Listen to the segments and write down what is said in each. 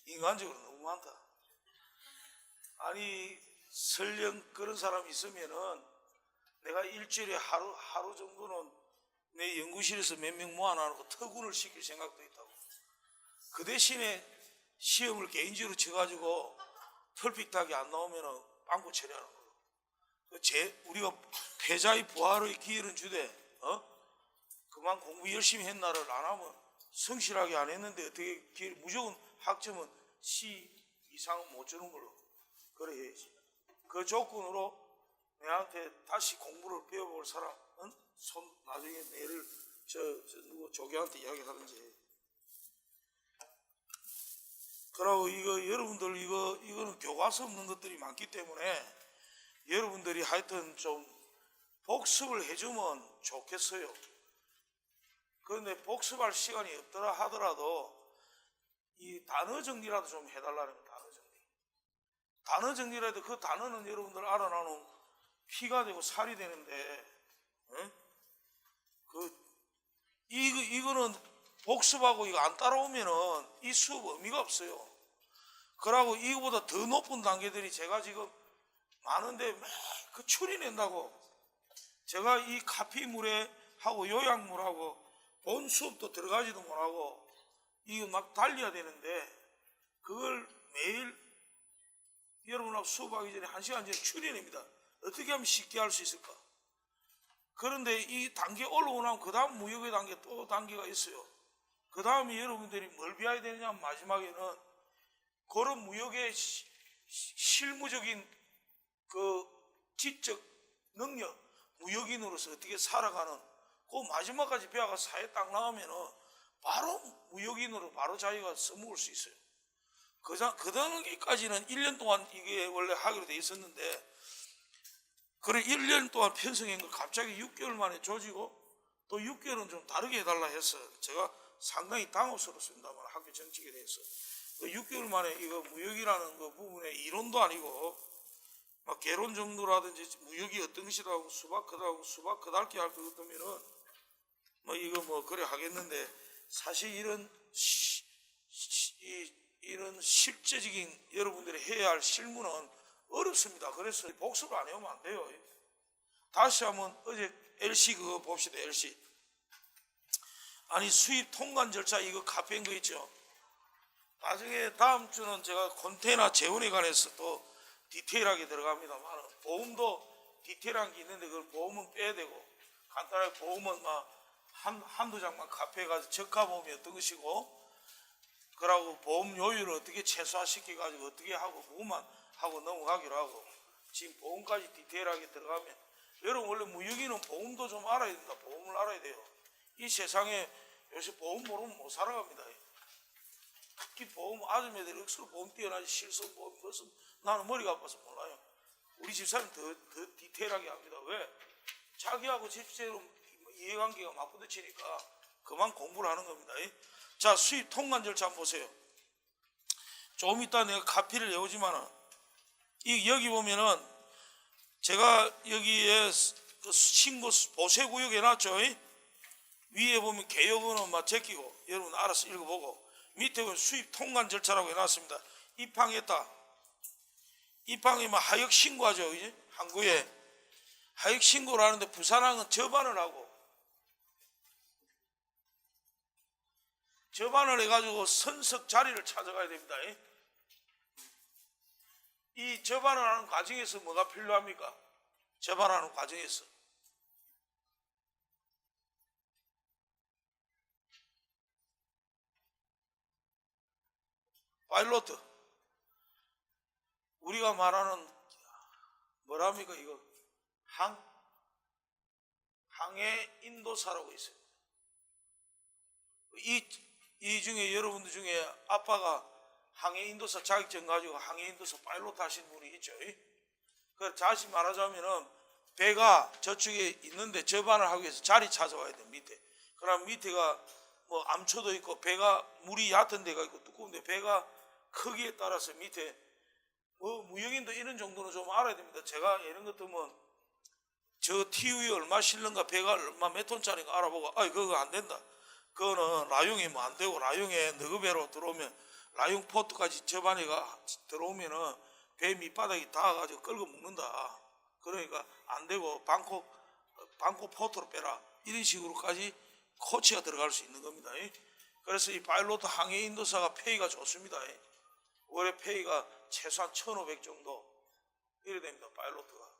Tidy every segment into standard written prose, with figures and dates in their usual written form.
인간적으로 너무 많다. 아니 설령 그런 사람이 있으면은 내가 일주일에 하루 정도는 내 연구실에서 몇 명 모아놔놓고特군을 시킬 생각도 있다고. 그 대신에 시험을 개인적으로 쳐가지고 털픽하게 안 나오면은 빵꾸 처리하는 걸로. 우리가 패자의 부활의 기회는 주되 그만 공부 열심히 했나를 안 하면 성실하게 안 했는데 어떻게 무조건 학점은 C 이상은 못 주는 걸로. 그래 해야지. 그 조건으로 내한테 다시 공부를 배워볼 사람은 손 나중에 내를 누구 조교한테 이야기하든지 해. 그러고 여러분들 이거는 교과서 없는 것들이 많기 때문에 여러분들이 하여튼 좀 복습을 해주면 좋겠어요. 그런데 복습할 시간이 없더라 하더라도 이 단어 정리라도 좀 해달라는 거예요. 단어 정리라도 그 단어는 여러분들 알아나면 피가 되고 살이 되는데 이거는 복습하고 이거 안 따라오면은 이 수업 의미가 없어요. 그러고 이거보다 더 높은 단계들이 제가 지금 많은데 그 추리낸다고 제가 이 카피물에 하고 요약물하고 본 수업도 들어가지도 못하고 이거 막 달려야 되는데 그걸 매일 여러분하고 수업하기 전에 1시간 전에 추리냅니다. 어떻게 하면 쉽게 할 수 있을까? 그런데 이 단계 올라오면 그 다음 무역의 단계 또 단계가 있어요. 그 다음에 여러분들이 뭘 배워야 되느냐 마지막에는 그런 무역의 실무적인 그 지적 능력, 무역인으로서 어떻게 살아가는 그 마지막까지 배워가 사회 딱 나오면은 바로 무역인으로 바로 자기가 써먹을 수 있어요. 그 단계까지는 1년 동안 이게 원래 하기로 돼 있었는데 그래 1년 동안 편성한 걸 갑자기 6개월 만에 조지고 또 6개월은 좀 다르게 해달라 해서 제가 상당히 당혹스럽습니다만 학교 정책에 대해서 6개월 만에 이거 무역이라는 그 부분에 이론도 아니고 막 개론 정도라든지 무역이 어떤 것이라고 수박 그다르게 할 것 같으면은 뭐 이거 뭐 그래 하겠는데 사실 이런 실제적인 여러분들이 해야 할 실무는 어렵습니다. 그래서 복습을 안 해오면 안 돼요. 다시 한번 어제 LC 그거 봅시다. LC 아니 수입 통관 절차 이거 카피한 거 있죠. 나중에 다음 주는 제가 컨테이너 재원에 관해서 또 디테일하게 들어갑니다만 보험도 디테일한 게 있는데 그걸 보험은 빼야 되고 간단하게 보험은 막 한두 장만 카피해가지고 적합보험이 어떤 것이고 그러고 보험 요율을 어떻게 최소화시켜가지고 어떻게 하고 그것만 하고 넘어가기로 하고 지금 보험까지 디테일하게 들어가면 여러분 원래 무역인은 보험도 좀 알아야 된다. 보험을 알아야 돼요. 이 세상에 요새 보험 모르면 못 살아갑니다. 특히 보험 아줌마들이 억수로 보험 뛰어나지 실손보험 이것은 나는 머리가 아파서 몰라요. 우리 집사람 더 디테일하게 합니다. 왜? 자기하고 집사람 이해관계가 맞부딪히니까 그만 공부를 하는 겁니다. 자 수입 통관 절차 한번 보세요. 조금 이따 내가 카피를 내오지만은 여기 보면은 제가 여기에 그 신고 보세구역 해놨죠. 위에 보면 개요번호 막 제끼고 여러분 알아서 읽어보고 밑에 보면 수입 통관 절차라고 해놨습니다. 입항했다. 입항이면 하역 신고하죠. 이제 항구에 하역 신고를 하는데 부산항은 접안을 하고 접안을 해가지고 선석 자리를 찾아가야 됩니다. 이 접안을 하는 과정에서 뭐가 필요합니까? 접안하는 과정에서 파일로트 우리가 말하는 뭐랍니까 이거 항해 인도사라고 있어요. 이 중에 여러분들 중에 아빠가 항해 인도사 자격증 가지고 항해 인도사 파일로트 하시는 분이 있죠. 그 다시 말하자면은 배가 저쪽에 있는데 접안을 하기 위해서 자리 찾아와야 돼. 밑에. 그럼 밑에가 뭐 암초도 있고 배가 물이 얕은 데가 있고 두꺼운데 배가 크기에 따라서 밑에 뭐 무역인도 이런 정도는 좀 알아야 됩니다. 제가 이런 것들은 저 TU에 얼마 실는가 배가 얼마 몇 톤짜리인가 알아보고 그거 안 된다. 그거는 라용이면 안 되고 라용에 너그배로 들어오면 라이온 포트까지 저반에가 들어오면은 배 밑바닥이 닿아가지고 끌고 먹는다. 그러니까 안 되고 방콕 포트로 빼라. 이런 식으로까지 코치가 들어갈 수 있는 겁니다. 그래서 이 파일로트 항해 인도사가 페이가 좋습니다. 월에 페이가 최소한 1,500 정도 이래 됩니다. 파일로트가.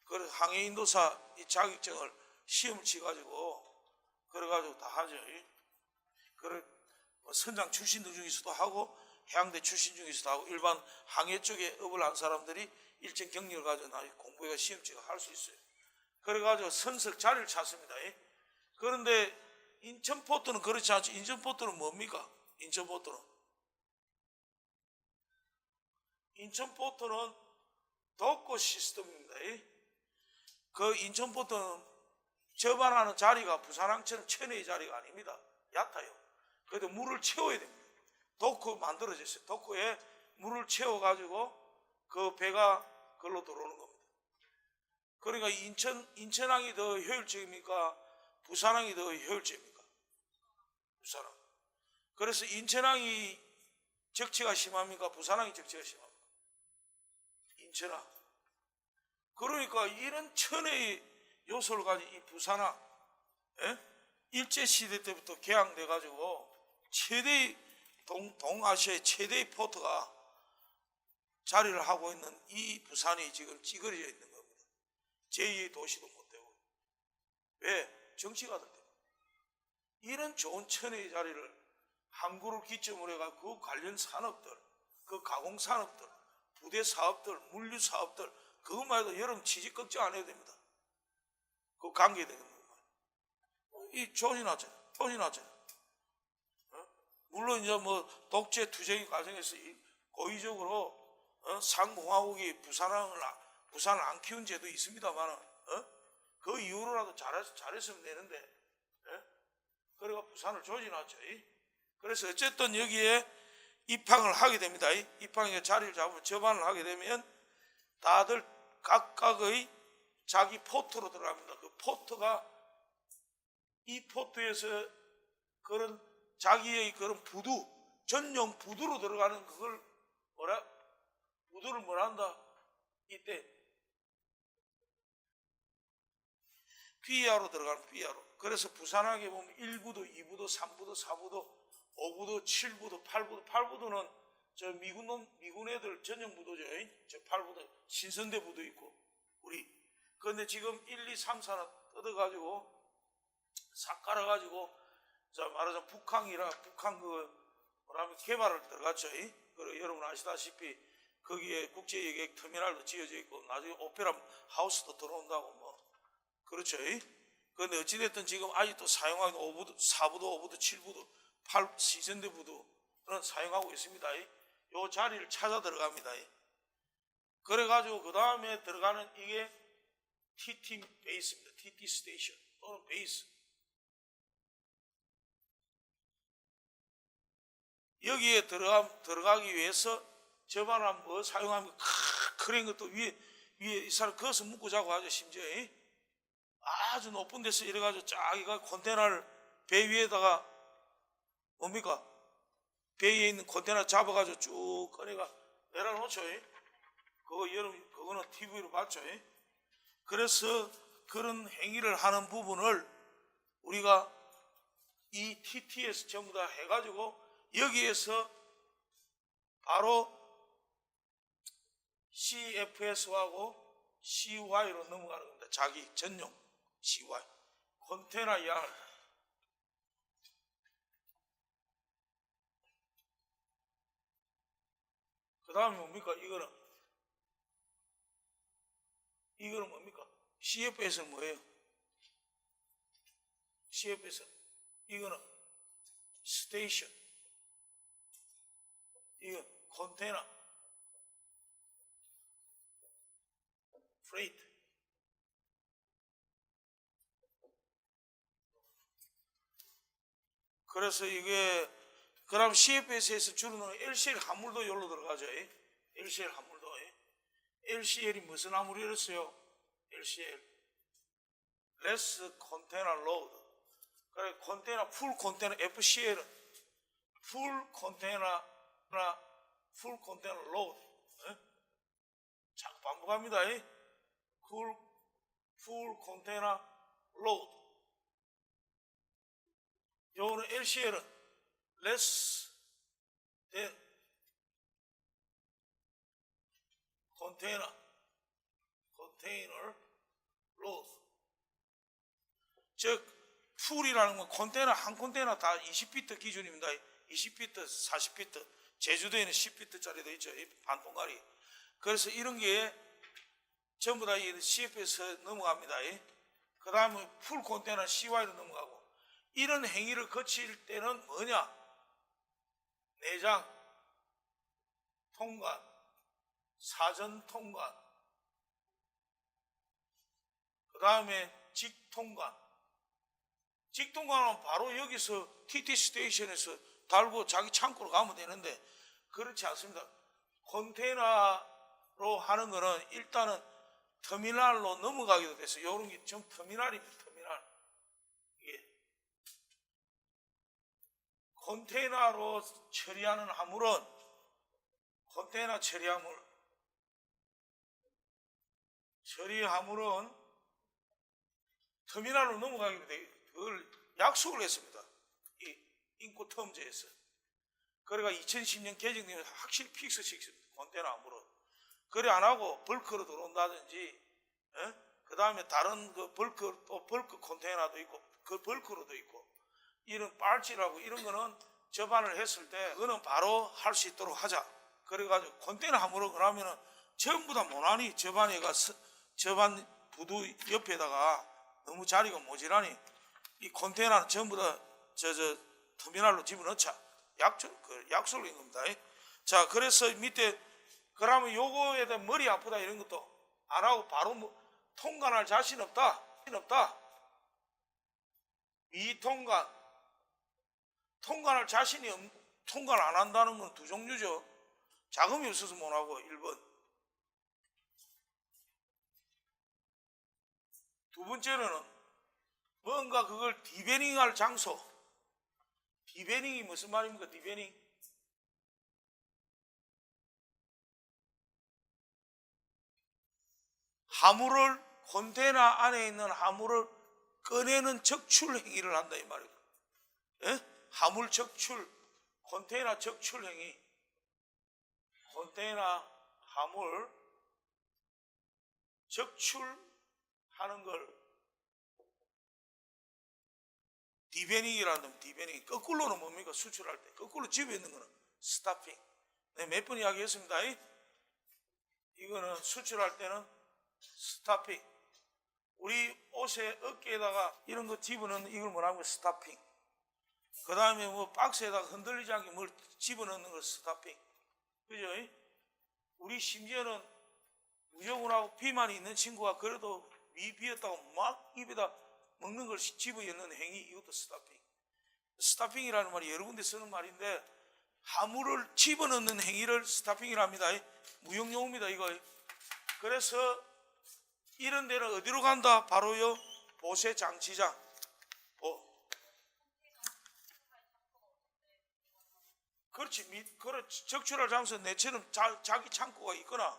그래서 항해 인도사 이 자격증을 시험을 치가지고 그래가지고 다 하죠. 그래 선장 출신들 중에서도 하고 해양대 출신 중에서도 하고 일반 항해 쪽에 업을 한 사람들이 일정 경력을 가지고 공부해가 시험치가 할 수 있어요. 그래가지고 선석 자리를 찾습니다. 그런데 인천포트는 그렇지 않죠. 인천포트는 뭡니까? 인천포트는 도커 시스템입니다. 그 인천포트는 접안하는 자리가 부산항처럼 천혜의 자리가 아닙니다. 얕아요. 그래도 물을 채워야 됩니다. 도커 만들어졌어요. 도커에 물을 채워가지고 그 배가 걸로 들어오는 겁니다. 그러니까 인천항이 더 효율적입니까? 부산항이 더 효율적입니까? 부산항. 그래서 인천항이 적치가 심합니까? 부산항이 적치가 심합니까? 인천항. 그러니까 이런 천혜의 요소를 가진 이 부산항, 일제시대 때부터 개항돼가지고 최대의 동아시아의 최대의 포트가 자리를 하고 있는 이 부산이 지금 찌그러져 있는 겁니다. 제2의 도시도 못 되고. 왜? 정치가들 때문에. 이런 좋은 천혜의 자리를 항구를 기점으로 해가지고 그 관련 산업들, 그 가공 산업들, 부대 사업들, 물류 사업들, 그것만 해도 여러분 취직 걱정 안 해도 됩니다. 그 관계되는 것만. 이 조진하잖아요. 물론 이제 뭐 독재 투쟁의 과정에서 고의적으로 상공화국이 부산을 안 키운 제도 있습니다만, 그 이후로라도 잘했으면 되는데, 그래가 부산을 조진하죠. 그래서 어쨌든 여기에 입항을 하게 됩니다. 입항에 자리를 잡으면 접안을 하게 되면 다들 각각의 자기 포트로 들어갑니다. 그 포트가 이 포트에서 그런 자기의 그런 부두, 전용 부두로 들어가는 그걸 부두를 뭐라 한다? 이때 피아로 들어가는 피아로. 그래서 부산항에 보면 1부도, 2부도, 3부도, 4부도, 5부도, 7부도, 8부도. 8부도는 저 미군 애들 전용 부도죠. 저 8부도 신선대 부도 있고 우리. 그런데 지금 1, 2, 3, 4는 뜯어가지고 싹 깔아가지고 자 말하자면 북한 뭐라면 개발을 들어갔죠. 그리고 여러분 아시다시피 거기에 국제여객 터미널도 지어져 있고 나중에 오페라 하우스도 들어온다고 뭐 그렇죠. 그런데 어찌됐든 지금 아직도 사용하는 5부도, 4부도, 5부도, 7부도, 8 시전대 부도는 사용하고 있습니다. 요 자리를 찾아 들어갑니다. 그래가지고 그 다음에 들어가는 이게 TT 베이스입니다. TT 스테이션 또는 베이스. 여기에 들어가기 위해서 접안하면 뭐 사용하면 크레인 것도 위에 이 사람 그것을 묶고 자고 하죠. 심지어 아주 높은 데서 이래가지고 쫙 컨테이너를 배 위에다가 뭡니까? 배 위에 있는 컨테이너 잡아가지고 쭉 꺼내가 내려놓죠. 그거 여러분 그거는 TV로 봤죠. 그래서 그런 행위를 하는 부분을 우리가 이 TT에서 전부 다 해가지고 여기에서 바로 CFS하고 CY로 넘어가는 겁니다. 자기 전용 CY 컨테이너 양. 그 다음에 뭡니까? 이거는 뭡니까? CFS는 뭐예요? CFS 이거는 스테이션, 이거 컨테이너, 프레이트. 그래서 이게 그럼 CFS에서 주로는 LCL 화물도 여기로 들어가죠. LCL 화물도. LCL이 무슨 화물이었어요? LCL Less Container Load. 그래 컨테이너 풀 컨테이너 FCL은 풀 컨테이너 full container load. 자꾸 반복합니다. full container load. 요거는 LCL은 less than container load. 즉 풀이라는 건 컨테이너 한 컨테이너 다 20피트 기준입니다. 20피트, 40피트. 제주도에는 10피트짜리도 있죠. 반동가리. 그래서 이런 게 전부 다 CF에서 넘어갑니다. 그 다음에 풀 컨테이너 CY로 넘어가고. 이런 행위를 거칠 때는 뭐냐? 내장, 통관, 사전 통관, 그 다음에 직통관. 직통관은 바로 여기서 TT 스테이션에서 달고 자기 창고로 가면 되는데 그렇지 않습니다. 컨테이너로 하는 거는 일단은 터미널로 넘어가기도 돼서 이런 게 좀 터미널입니다. 터미널. 이게 컨테이너로 처리하는 화물은 컨테이너 처리화물은 터미널로 넘어가기로 돼. 그걸 약속을 했습니다. 이 인코텀즈에서. 그래가 2010년 개정되면서 확실히 픽스시켰습니다. 컨테이너 화물은. 그래 안 하고 벌크로 들어온다든지, 그 다음에 다른 그 벌크 컨테이너도 있고, 그 벌크로도 있고, 이런 빨치라고 이런 거는 접안을 했을 때, 그거는 바로 할 수 있도록 하자. 그래가지고 컨테이너 화물은 그러면은 전부 다 모나니 접안에가 접안 부두 옆에다가 너무 자리가 모자라니 이 컨테이너는 전부 다 터미널로 집어넣자. 약속을 한 겁니다. 자, 그래서 밑에 그러면 요거에 대한 머리 아프다 이런 것도 안 하고 바로 통관할 자신 없다. 미통관. 통관할 자신이 통관 안 한다는 건 두 종류죠. 자금이 없어서 못 하고 1번. 두 번째로는 뭔가 그걸 디베닝할 장소. 디베닝이 무슨 말입니까? 디베닝. 화물을 컨테이너 안에 있는 화물을 꺼내는 적출 행위를 한다 이 말이에요. 화물 적출, 컨테이너 적출 행위. 컨테이너 화물 적출하는 걸 디베닝이라는 디베닝. 거꾸로는 뭡니까? 수출할 때 거꾸로 집에 있는 거는 스타핑. 네, 몇 번 이야기했습니다. 이거는 수출할 때는 스타핑. 우리 옷에 어깨에다가 이런 거 집어넣는 이걸 뭐라고 하면 스타핑. 그 다음에 뭐 박스에다가 흔들리지 않게 뭘 집어넣는 걸 스타핑. 그죠? 우리 심지어는 무조건하고 비만이 있는 친구가 그래도 위 비었다고 막 입에다 먹는 걸 집어넣는 행위, 이것도 스타핑. 스타핑이라는 말이 여러 군데 쓰는 말인데 화물을 집어넣는 행위를 스타핑이라 합니다. 무용용어입니다 이거. 그래서 이런 데는 어디로 간다? 바로요 보세 장치장. 그렇지. 적출할 장소 내처럼 자기 창고가 있거나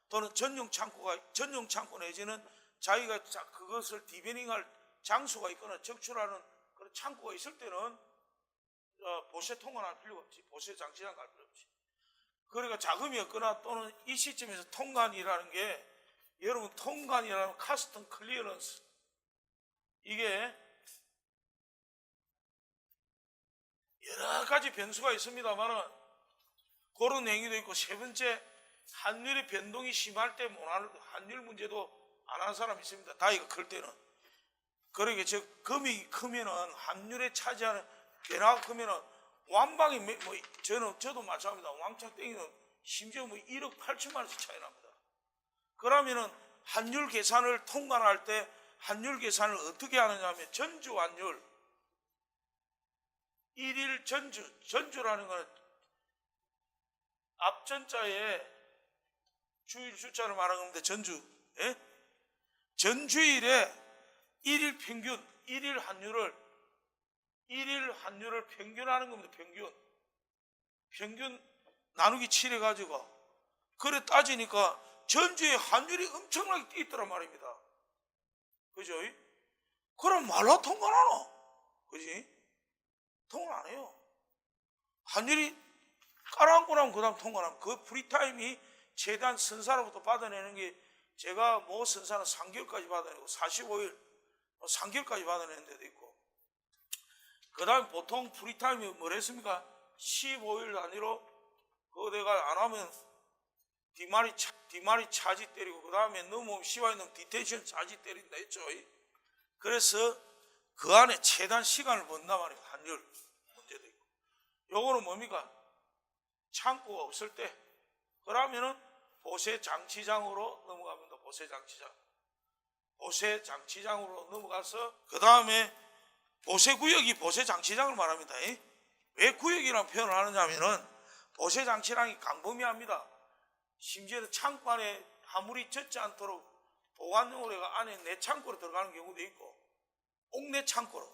또는 전용 창고 내지는 자기가 그것을 디베닝할 장소가 있거나 적출하는 그런 창고가 있을 때는 보세 통관할 필요가 없지. 보세 장치장 갈 필요 없지. 그러니까 자금이 없거나 또는 이 시점에서 통관이라는 게 여러분 통관이라는 카스텀 클리어런스 이게 여러 가지 변수가 있습니다만은 그런 행위도 있고 세 번째 환율의 변동이 심할 때 못하는 환율 문제도 안 하는 사람이 있습니다. 다이가 클 때는. 그러게 즉 금이 크면은 환율에 차지하는 변화가 크면은 완방이 저도 마찬가지입니다. 왕창 땡기는 심지어 1억 8천만 원씩 차이 납니다. 그러면은 환율 계산을 통관할 때 환율 계산을 어떻게 하느냐 하면 전주 환율 일일 전주라는 건 앞전자에 주일 숫자를 말하는 건데 전주. 전주일에 일일 평균, 일일 환율을 평균하는 겁니다. 평균 나누기 7 해가지고 그래 따지니까 전주에 환율이 엄청나게 뛰었더란 말입니다. 그죠? 그럼 말로 통과 안 하노? 그지? 통과 안 해요. 환율이 깔아앉고 나면 그 다음 통과 나면 그 프리타임이 최대한 선사로부터 받아내는 게 제가 뭐 선사는 3개월까지 받아내고 45일 3개월까지 받아내는 데도 있고 그 다음에 보통 프리타임이 뭐랬습니까? 15일 단위로 그거 내가 안 하면 뒷말이 차지 때리고 그 다음에 넘어오면 시와에 넘으면 디텐션 차지 때린다 했죠. 그래서 그 안에 최단 시간을 번단 말이에요. 환율 문제도 있고 요거는 뭡니까? 창고가 없을 때 그러면은 보세장치장으로 넘어갑니다. 보세장치장으로 넘어가서 그 다음에 보세구역이 보세장치장을 말합니다. 왜 구역이라는 표현을 하느냐면은 보세장치장이 광범위합니다. 심지어는 창고 안에 아무리 젖지 않도록 보관용으로 해가 안에 내 창고로 들어가는 경우도 있고 옥내 창고로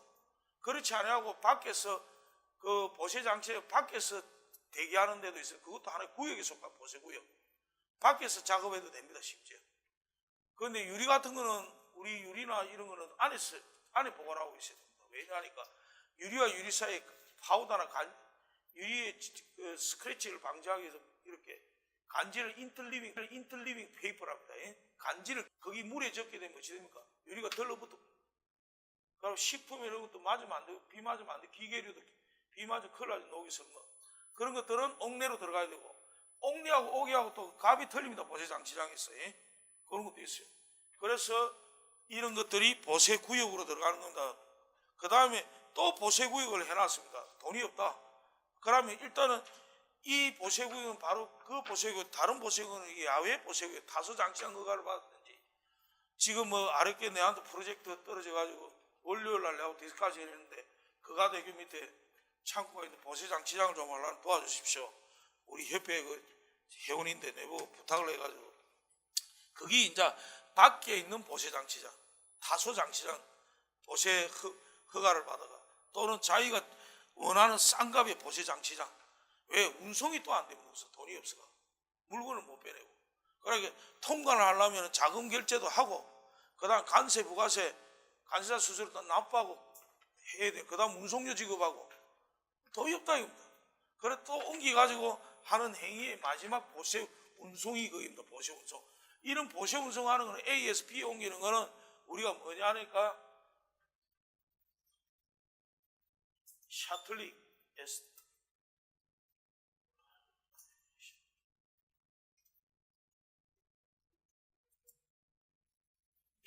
그렇지 않냐고 밖에서 그 보세장치 밖에서 대기하는 데도 있어요. 그것도 하나의 구역에 속한 보세구역. 밖에서 작업해도 됩니다. 심지어. 그런데 유리 같은 거는 우리 유리나 이런 거는 안에 보관하고 있어야 됩니다. 왜냐하니까 유리와 유리 사이에 파우더나 유리의 스크래치를 방지하기 위해서 이렇게 간지를 인터리빙 페이퍼랍니다. 간지를 거기 물에 젖게 되면 어찌 됩니까? 유리가 덜러붙고 그리고 식품 이런 것도 맞으면 안 되고 비 맞으면 안 되고 기계류도 비 맞으면 큰일 나죠. 녹이 슬면 그런 것들은 옥내로 들어가야 되고 옥내하고 오기하고 또 값이 틀립니다. 보세장치장에서 그런 것도 있어요. 그래서 이런 것들이 보세구역으로 들어가는 겁니다. 그 다음에 또 보세구역을 해놨습니다. 돈이 없다. 그러면 일단은 이 보세구역은 바로 그 보세구역, 다른 보세구역은 야외 보세구역, 다소장치장 허가를 받았든지 지금 뭐 아랫게 내한테 프로젝트 떨어져가지고 월요일 날 내하고 디스카시 했는데 그가 대교 밑에 창고가 있는데 보세장치장을 좀 하려면 도와주십시오. 우리 협회 그 회원인데 내부 부탁을 해가지고 그게 이제 밖에 있는 보세장치장, 다소장치장 보세 허가를 받아가 또는 자기가 원하는 싼 값의 보세장치장 왜 운송이 또 안 되면 없어 돈이 없어가 물건을 못 빼내고 그러니까 통관을 하려면 자금 결제도 하고 그 다음 관세 부가세 관세자 수수료 또 납부하고 해야 돼. 그 다음 운송료 지급하고 돈이 없다 이겁니다. 그래 또 옮겨가지고 하는 행위의 마지막 보세 운송이 그입니다. 보세 운송. 이런 보세 운송하는 거는 A에서 B에 옮기는 거는 우리가 뭐냐 하니까 샤틀링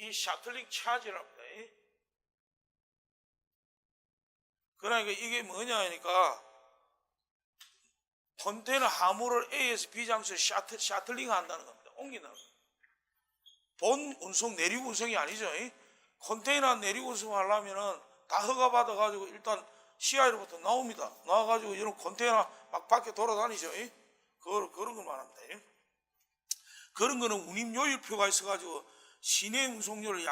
이 샤틀링 차지랍니다. 그러니까 이게 뭐냐 하니까 컨테이너 화물을 A에서 B 장소에 샤틀링 한다는 겁니다. 옮긴다는 겁니다. 본 운송, 내륙 운송이 아니죠. 컨테이너 내륙 운송 하려면은 다 허가 받아가지고 일단 CI로부터 나옵니다. 나와가지고 이런 컨테이너 막 밖에 돌아다니죠. 그런 걸 말합니다. 그런 거는 운임요율표가 있어가지고 시내 운송료를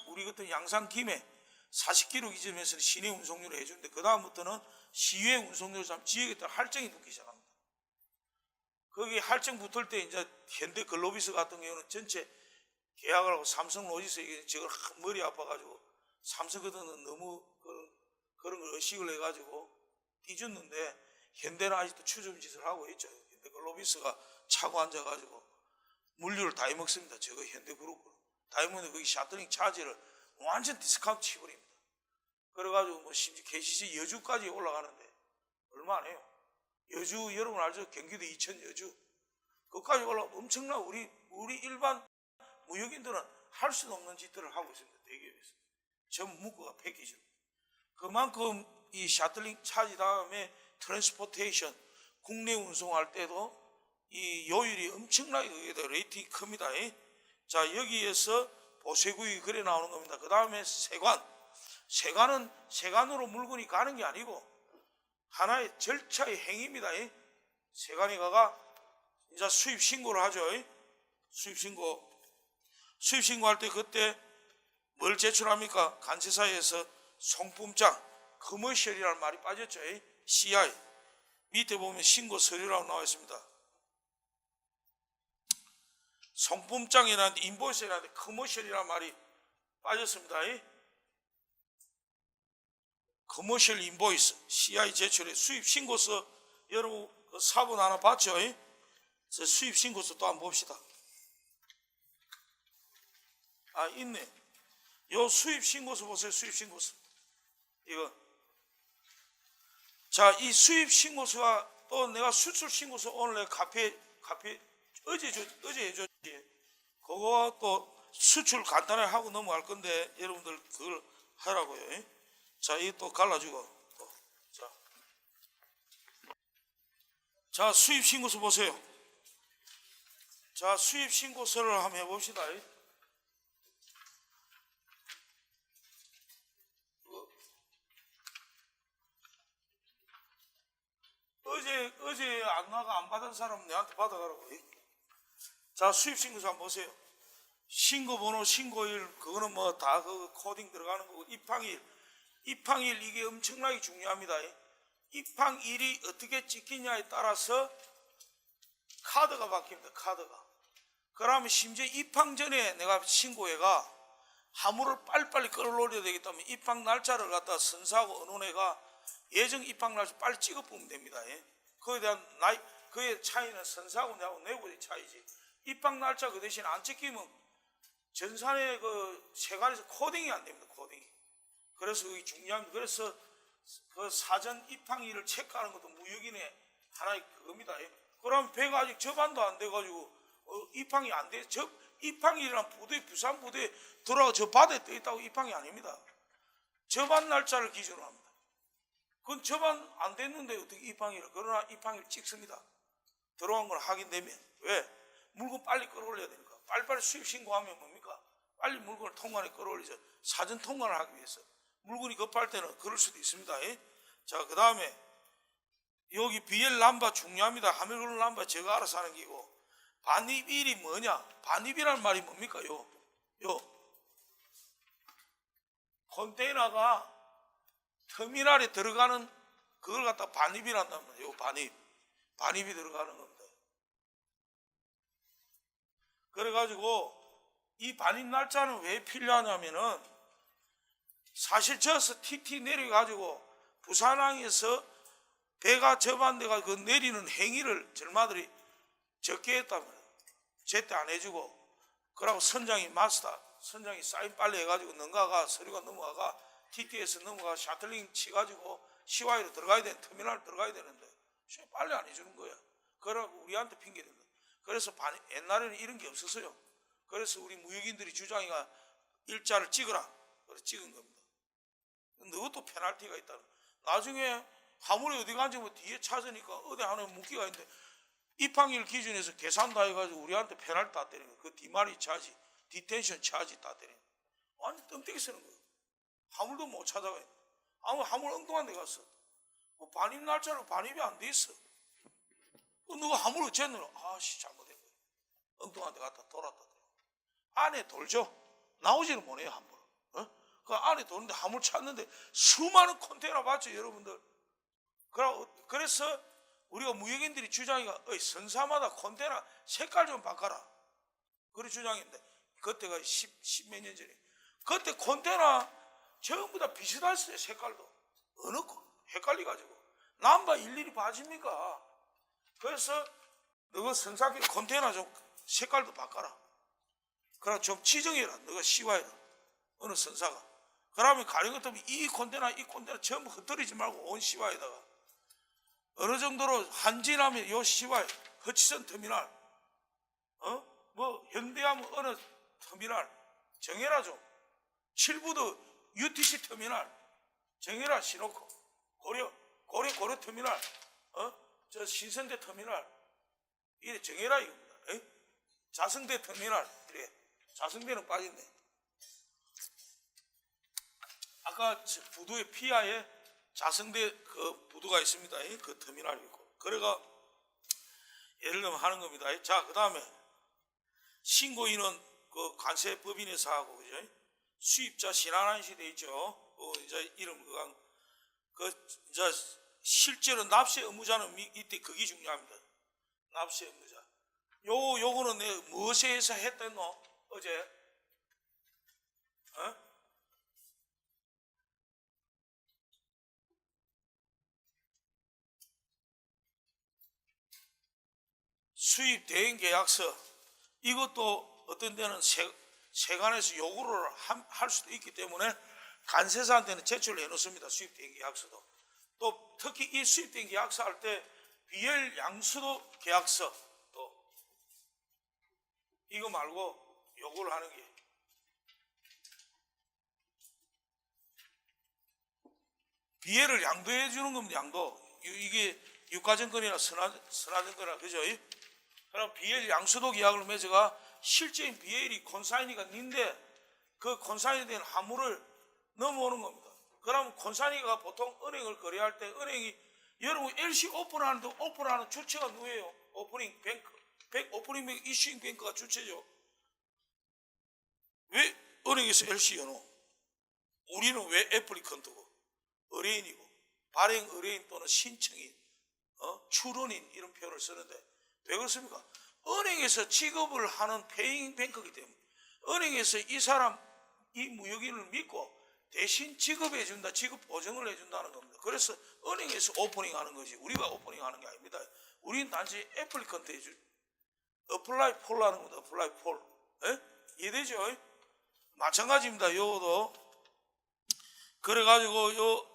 우리 같은 양산 김해 40km 기준에서는 시내 운송료를 해주는데 그 다음부터는 시외 운송료를 잡으면 지역에 따라 할증이 붙기 시작합니다. 거기 할증 붙을 때 이제 현대 글로비스 같은 경우는 전체 계약을 하고 삼성 로지스에게 저걸 머리 아파가지고 삼성거든은 너무 그런 걸 의식을 해가지고 띠줬는데 현대는 아직도 추줌짓을 하고 있죠. 현대 글로비스가 차고 앉아가지고 물류를 다 해먹습니다. 저거 현대그룹으로 다 해먹는데 거기 샤틀링 차지를 완전 디스카운트 치버립니다. 그래가지고 뭐 심지어 KCC 여주까지 올라가는데 얼마 안 해요. 여주 여러분 알죠? 경기도 이천 여주 그까지 올라가면 엄청나 우리 일반 무역인들은 할 수 없는 짓들을 하고 있습니다. 대기업에서 전부 문구가 패키지로 그만큼 이 샤틀링 차지 다음에 트랜스포테이션 국내 운송할 때도 이 요율이 엄청나게 레이팅이 큽니다. 자 여기에서 보세구역이 그래 나오는 겁니다. 그 다음에 세관은 세관으로 물건이 가는 게 아니고 하나의 절차의 행위입니다. 세관이 가가 이제 수입 신고를 하죠. 수입 신고할 때 그때 뭘 제출합니까? 관세사에서 송품장 커머셜이라는 말이 빠졌죠. CI 밑에 보면 신고 서류라고 나와 있습니다. 성품장이라는데 인보이스라는데 커머셜이라는 말이 빠졌습니다. 커머셜 인보이스 CI 제출의 수입 신고서 여러분 그 사본 하나 봤죠? 수입 신고서 또 한번 봅시다. 아 있네. 요 수입 신고서 보세요. 수입 신고서 이거. 자, 이 수입 신고서가 또 내가 수출 신고서 오늘 내가 카페 어제 해줬지. 그거 또 수출 간단하게 하고 넘어갈 건데 여러분들 그걸 하라고요. 자, 이거 또 갈라주고 또. 자, 수입 신고서 보세요. 자, 수입 신고서를 한번 해봅시다. 어제 안 받은 사람 내한테 받아가라고. 자, 수입 신고서 한번 보세요. 신고번호, 신고일, 그거는 뭐 다 그 코딩 들어가는 거고, 입항일 이게 엄청나게 중요합니다. 입항일이 어떻게 찍히냐에 따라서 카드가 바뀝니다. 카드가. 그러면 심지어 입항 전에 내가 신고해가 화물을 빨리빨리 끌어올려야 되기 때문에 입항 날짜를 갖다 선사하고 어느 애가 예정 입항 날짜 빨리 찍어보면 됩니다. 그에 대한 그의 차이는 선사하고 내고의 차이지. 입항 날짜 그 대신 안 찍히면 전산의 그 세관에서 코딩이 안 됩니다. 코딩이. 그래서 그게 중요합니다. 그래서 그 사전 입항일을 체크하는 것도 무역인의 하나의 그겁니다. 그럼 배가 아직 접안도 안 돼가지고 입항이 안 돼. 입항일이란 부대, 부산 부대에 들어가 저 바다에 떠 있다고 입항이 아닙니다. 접안 날짜를 기준으로 합니다. 그건 접안 안 됐는데 어떻게 입항일을. 그러나 입항일 찍습니다. 들어간 걸 확인되면. 왜? 물건 빨리 끌어올려야 되니까. 빨리빨리 수입 신고하면 뭡니까? 빨리 물건을 통관에 끌어올리죠. 사전 통관을 하기 위해서. 물건이 급할 때는 그럴 수도 있습니다. 자, 그 다음에 여기 BL 남바 중요합니다. 하멜론 남바 제가 알아서 하는 기고. 반입일이 뭐냐? 반입이라는 말이 뭡니까? 요 컨테이너가 터미널에 들어가는 그걸 갖다 반입이란단 말이에요. 반입이 들어가는 겁니다. 그래가지고 이 반입 날짜는 왜 필요하냐면은 사실 저서 TT 내려가지고 부산항에서 배가 접안돼가 그 내리는 행위를 절마들이 적게 했단 말이에요. 제때 안 해주고. 그러고 선장이 선장이 사인 빨리 해가지고 넘어가가 서류가 넘어가가 TT에서 넘어가 샤틀링 치가지고 시와이로 들어가야 되는 터미널 들어가야 되는데 빨리 안 해주는 거야. 그러고 우리한테 핑계댄다. 그래서 옛날에는 이런 게 없었어요. 그래서 우리 무역인들이 주장이가 일자를 찍어라. 그래서 찍은 겁니다. 근데 그것도 페널티가 있다. 나중에 화물이 어디 간지 뭐 뒤에 찾으니까 어디 하나 묶기가 있는데 입항일 기준에서 계산 다 해가지고 우리한테 페널티 다 때리는 거야. 그 디마리 차지, 디텐션 차지 다 때리는 거야. 완전 뜸때기 쓰는 거야. 화물도 못 찾아가. 아무 화물 엉뚱한 데 갔어. 반입 날짜로 반입이 안 돼 있어. 누가 화물을 쟀노? 아씨 잘못된 거야. 엉뚱한 데 갔다 돌았다. 안에 돌죠. 나오지는 못해요 함부로. 그 안에 도는데 화물 찾는데 수많은 컨테이너 봤죠 여러분들. 그래서 우리가 무역인들이 주장이가 선사마다 컨테이너 색깔 좀 바꿔라. 그런 주장인데 그때가 10몇 년 전에. 그때 컨테이너 전부 다 비슷했어요. 색깔도. 어느 거 헷갈려가지고 남바 일일이 봐집니까. 그래서 너가 선사기 컨테이너 좀 색깔도 바꿔라. 그럼 좀 지정해라. 너가 시와해라. 어느 선사가. 그러면 가령 같으면 이 컨테이너 전부 흩어리지 말고 온 시와에다가 어느 정도로 한진하면 요 시와에 허치선 터미널 뭐 현대하면 어느 터미널 정해라 좀. 칠부도 UTC 터미널 정해라. 시놓고 고려 터미널 저 신선대 터미널 이래 정해라 이겁니다. 자성대 터미널 이래. 자성대는 빠졌네. 아까 부두의 피아에 자성대 그 부두가 있습니다. 그 터미널이 있고. 그래가 예를 들면 하는 겁니다. 자, 그 다음에 신고인은 그 관세법인에서 하고, 그죠? 수입자 신한한시 돼 있죠. 이제 이름 이제 실제로 납세 의무자는 이때 그게 중요합니다. 납세 의무자. 요거는 내 뭐 무엇에서 했댔노? 어제? 어? 수입 대행 계약서. 이것도 어떤 데는 세관에서 요구를 할 수도 있기 때문에 간세사한테는 제출해 놓습니다. 수입 대행 계약서도. 또 특히 이 수입 대행 계약서 할 때 BL 양수도 계약서, 또 이거 말고 요구를 하는 게 BL을 양도해 주는 겁니다. 양도. 이게 유가증권이나 선화증권이나, 그죠? 그럼 BL 양수도 계약을 맺어가 실제인 BL이 콘사이니가 nin데 그 콘사이니 된 화물을 넘어오는 겁니다. 그럼 콘사이니가 보통 은행을 거래할 때 은행이, 여러분 LC 오픈하는데 오픈하는 주체가 누구예요? 오프닝 뱅크, 오프닝 뱅크, 이슈잉 뱅크가 주체죠. 왜 은행에서 LC 연호? 우리는 왜 애플리컨트고 의뢰인이고 발행 의뢰인 또는 신청인, 출원인 이런 표현을 쓰는데 왜 그렇습니까? 은행에서 지급을 하는 페잉 뱅크이기 때문에 은행에서 이 사람, 이 무역인을 믿고 대신 지급해 준다, 지급 보증을 해준다는 겁니다. 그래서 은행에서 오프닝 하는 거지 우리가 오프닝 하는 게 아닙니다. 우리는 단지 애플리컨트 해줄, 어플라이 폴 하는 겁니다. 어플라이 폴. 이해되죠? 마찬가지입니다. 요것도. 그래가지고 요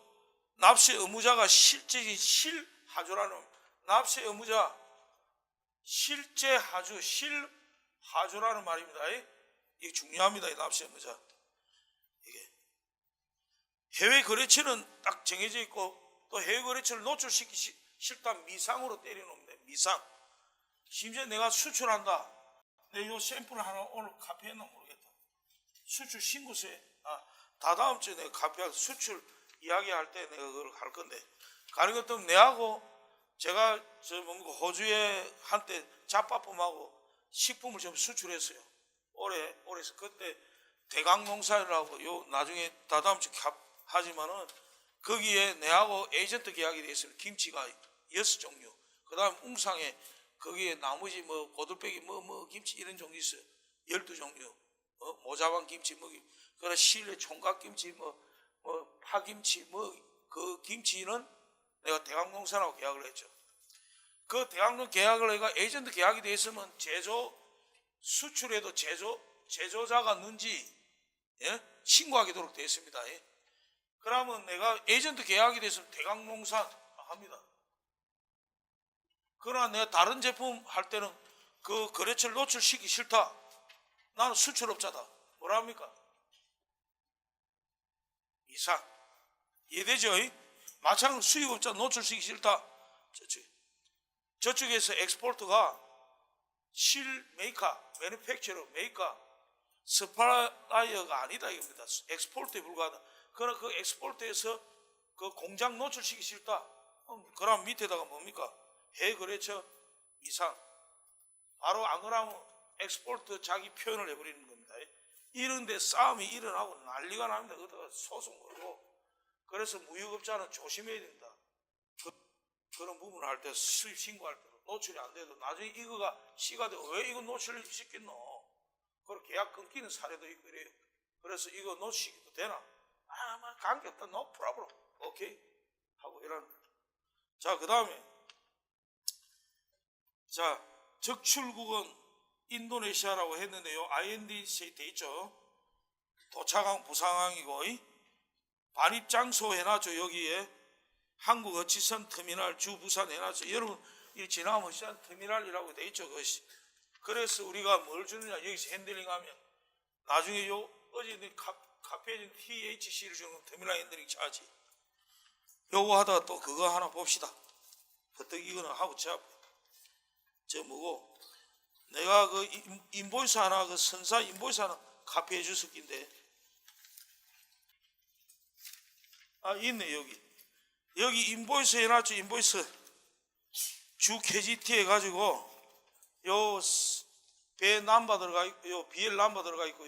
납세 의무자가 실제적인 실하주라는, 납세 의무자 실제 하주, 실하주라는 말입니다. 이게 중요합니다. 이 납세 의무자. 이게 해외 거래처는 딱 정해져 있고, 또 해외 거래처를 노출시키기 싫다 미상으로 때려놓습니다. 미상. 심지어 내가 수출한다. 내 요 샘플을 하나 오늘 카피했나 모르겠다. 수출 신고서에, 다다음 주에 내가 카피해서 수출 이야기할 때 내가 그걸 할 건데, 가는 것도 내하고 제가 호주에 한때 잡화품하고 식품을 좀 수출했어요. 올해서 그때 대강농산이라고, 요 나중에 다다음 주 하지만은 거기에 내하고 에이전트 계약이 되어 있습니다. 김치가 6종류, 그 다음 웅상에 거기에 나머지 뭐 고들빼기 김치 이런 종류 있어요. 12종류. 모자반 김치 그래 실내 총각김치 파김치 그 김치는 내가 대강농산하고 계약을 했죠. 그 대강농 계약을 내가 에이전트 계약이 되어 있으면 수출에도 제조자가 는지 신고하도록 되어 있습니다. 그러면 내가 에이전트 계약이 됐으면 대강농산 합니다. 그러나 내가 다른 제품 할 때는 그 거래처를 노출시키기 싫다. 나는 수출업자다. 뭐라 합니까? 이상. 이해되죠? 마찬가지로 수입업자 노출시키기 싫다. 저쪽에서 엑스포트가 실 메이커, 매니팩처러, 메이커, 스파이어가 아니다 이겁니다. 엑스포트에 불과하다. 그러나 그 엑스포트에서 그 공장 노출시키기 싫다. 그럼 밑에다가 뭡니까? 해거래처 이상. 바로 안 그러면 엑스포트 자기 표현을 해버리는 겁니다. 이런데 싸움이 일어나고 난리가 납니다. 그러다가 소송 걸고. 그래서 무역업자는 조심해야 된다. 그런 부분을 할 때, 수입 신고할 때도 노출이 안 돼도 나중에 이거가 시가 되고 왜 이거 노출을 시켰노? 그리고 계약 끊기는 사례도 있고 이래요. 그래서 이거 노출시켜도 되나? 관계없다. No problem. 오케이? 하고 이러는 거예요. 자, 그 다음에 적출국은 인도네시아라고 했는데요. IND 돼 있죠. 도착항 부상항이고, 반입 장소 해놨죠. 여기에 한국어치선 터미널 주 부산 해놨죠. 여러분 이 지나가면 시간 터미널이라고 돼 있죠. 그것이. 그래서 우리가 뭘 주느냐, 여기서 핸들링하면 나중에 어제 카페에 THC를 주는 건 터미널 핸들링 차지. 요거 하다가 또 그거 하나 봅시다. 버뜩 이거는 하고 저 뭐고, 내가 그 인보이스 하나, 그 선사 인보이스 하나 카피해 줬을 낀데, 있네. 여기 인보이스 해놨죠. 인보이스 주 KGT 해가지고 요 배 넘버 들어가 있고, 요 BL 넘버 들어가 있고,